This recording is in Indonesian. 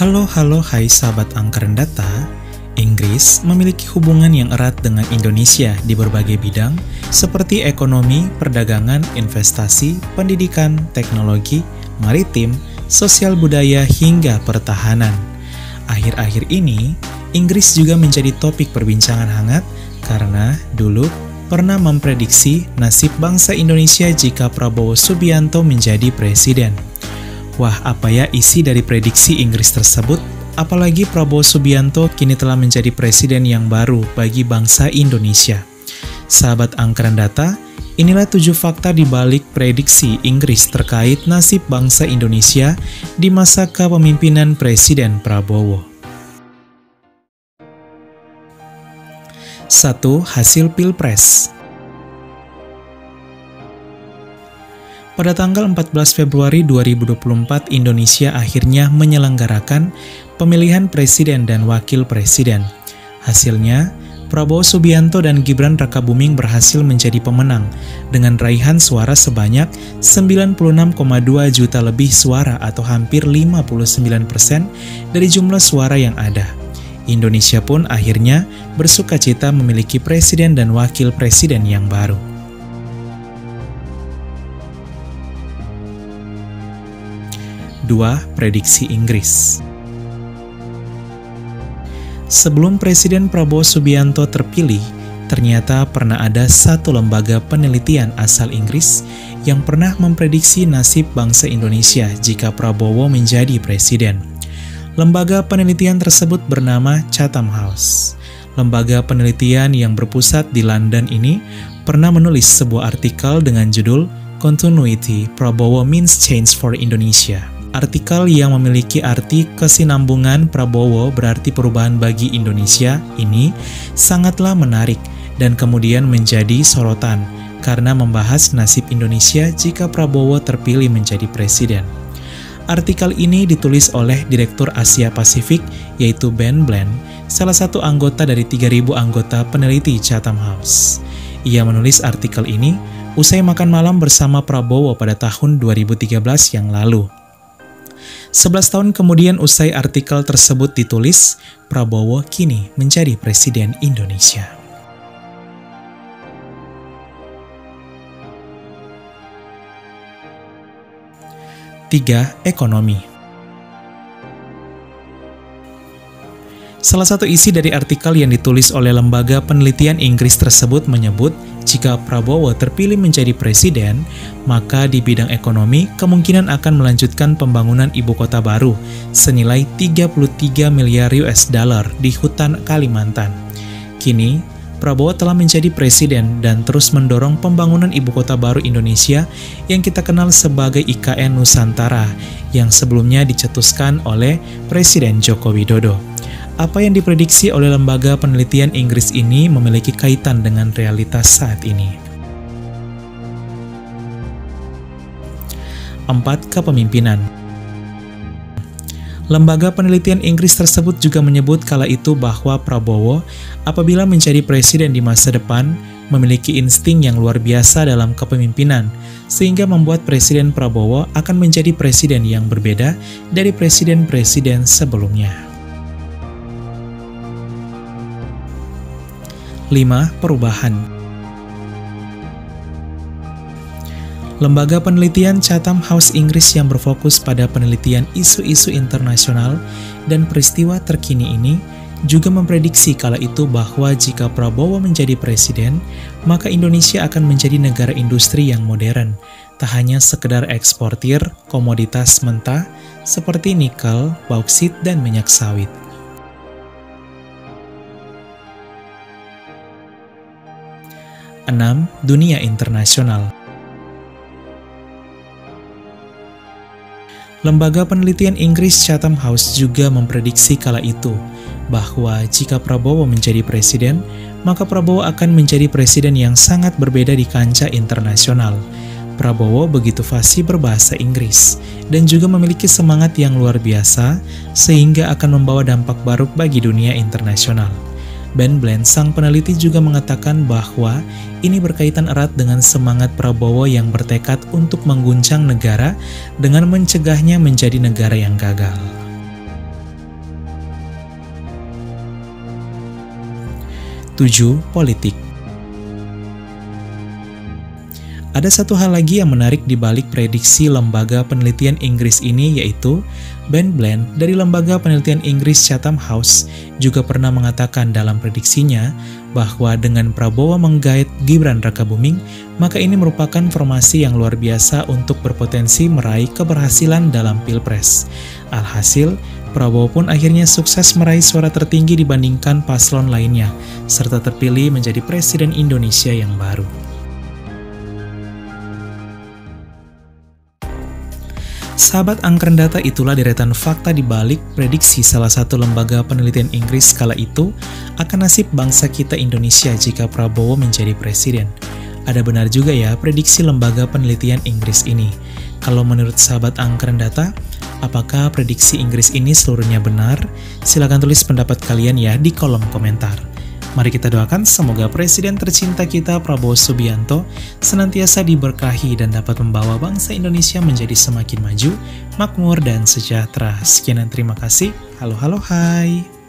Halo, hai sahabat angkatan data. Inggris memiliki hubungan yang erat dengan Indonesia di berbagai bidang seperti ekonomi, perdagangan, investasi, pendidikan, teknologi, maritim, sosial budaya, hingga pertahanan. Akhir-akhir ini, Inggris juga menjadi topik perbincangan hangat karena dulu pernah memprediksi nasib bangsa Indonesia jika Prabowo Subianto menjadi presiden. Wah, apa ya isi dari prediksi Inggris tersebut? Apalagi Prabowo Subianto kini telah menjadi presiden yang baru bagi bangsa Indonesia. Sahabat angkatan data, inilah 7 fakta di balik prediksi Inggris terkait nasib bangsa Indonesia di masa kepemimpinan Presiden Prabowo. 1. Hasil Pilpres. Pada tanggal 14 Februari 2024, Indonesia akhirnya menyelenggarakan pemilihan presiden dan wakil presiden. Hasilnya, Prabowo Subianto dan Gibran Rakabuming berhasil menjadi pemenang dengan raihan suara sebanyak 96,2 juta lebih suara atau hampir 59% dari jumlah suara yang ada. Indonesia pun akhirnya bersukacita memiliki presiden dan wakil presiden yang baru. 2. Prediksi Inggris. Sebelum Presiden Prabowo Subianto terpilih, ternyata pernah ada satu lembaga penelitian asal Inggris yang pernah memprediksi nasib bangsa Indonesia jika Prabowo menjadi presiden. Lembaga penelitian tersebut bernama Chatham House. Lembaga penelitian yang berpusat di London ini pernah menulis sebuah artikel dengan judul Continuity Prabowo Means Change for Indonesia. Artikel yang memiliki arti kesinambungan Prabowo berarti perubahan bagi Indonesia ini sangatlah menarik dan kemudian menjadi sorotan karena membahas nasib Indonesia jika Prabowo terpilih menjadi presiden. Artikel ini ditulis oleh Direktur Asia Pasifik yaitu Ben Bland, salah satu anggota dari 3.000 anggota peneliti Chatham House. Ia menulis artikel ini usai makan malam bersama Prabowo pada tahun 2013 yang lalu. 11 tahun kemudian usai artikel tersebut ditulis, Prabowo kini menjadi Presiden Indonesia. Tiga, ekonomi. Salah satu isi dari artikel yang ditulis oleh lembaga penelitian Inggris tersebut menyebut, jika Prabowo terpilih menjadi presiden, maka di bidang ekonomi kemungkinan akan melanjutkan pembangunan ibu kota baru senilai 33 miliar US dollar di hutan Kalimantan. Kini, Prabowo telah menjadi presiden dan terus mendorong pembangunan ibu kota baru Indonesia yang kita kenal sebagai IKN Nusantara yang sebelumnya dicetuskan oleh Presiden Joko Widodo. Apa yang diprediksi oleh lembaga penelitian Inggris ini memiliki kaitan dengan realitas saat ini. 4. Kepemimpinan. Lembaga penelitian Inggris tersebut juga menyebut kala itu bahwa Prabowo apabila menjadi presiden di masa depan memiliki insting yang luar biasa dalam kepemimpinan sehingga membuat Presiden Prabowo akan menjadi presiden yang berbeda dari presiden-presiden sebelumnya. 5. Perubahan. Lembaga penelitian Chatham House Inggris yang berfokus pada penelitian isu-isu internasional dan peristiwa terkini ini juga memprediksi kala itu bahwa jika Prabowo menjadi presiden, maka Indonesia akan menjadi negara industri yang modern, tak hanya sekedar eksportir komoditas mentah seperti nikel, bauksit, dan minyak sawit. 6. Dunia internasional. Lembaga penelitian Inggris Chatham House juga memprediksi kala itu bahwa jika Prabowo menjadi presiden, maka Prabowo akan menjadi presiden yang sangat berbeda di kancah internasional. Prabowo begitu fasih berbahasa Inggris dan juga memiliki semangat yang luar biasa sehingga akan membawa dampak baru bagi dunia internasional. Ben Bland, sang peneliti, juga mengatakan bahwa ini berkaitan erat dengan semangat Prabowo yang bertekad untuk mengguncang negara dengan mencegahnya menjadi negara yang gagal. 7. Politik. Ada satu hal lagi yang menarik di balik prediksi lembaga penelitian Inggris ini, yaitu Ben Bland dari lembaga penelitian Inggris Chatham House juga pernah mengatakan dalam prediksinya bahwa dengan Prabowo menggait Gibran Rakabuming, maka ini merupakan formasi yang luar biasa untuk berpotensi meraih keberhasilan dalam Pilpres. Alhasil, Prabowo pun akhirnya sukses meraih suara tertinggi dibandingkan paslon lainnya, serta terpilih menjadi Presiden Indonesia yang baru. Sahabat Angkren Data, itulah deretan fakta di balik prediksi salah satu lembaga penelitian Inggris kala itu akan nasib bangsa kita Indonesia jika Prabowo menjadi presiden. Ada benar juga ya prediksi lembaga penelitian Inggris ini. Kalau menurut sahabat Angkren Data, apakah prediksi Inggris ini seluruhnya benar? Silahkan tulis pendapat kalian ya di kolom komentar. Mari kita doakan semoga Presiden tercinta kita Prabowo Subianto senantiasa diberkahi dan dapat membawa bangsa Indonesia menjadi semakin maju, makmur, dan sejahtera. Sekian dan terima kasih. Halo, hai.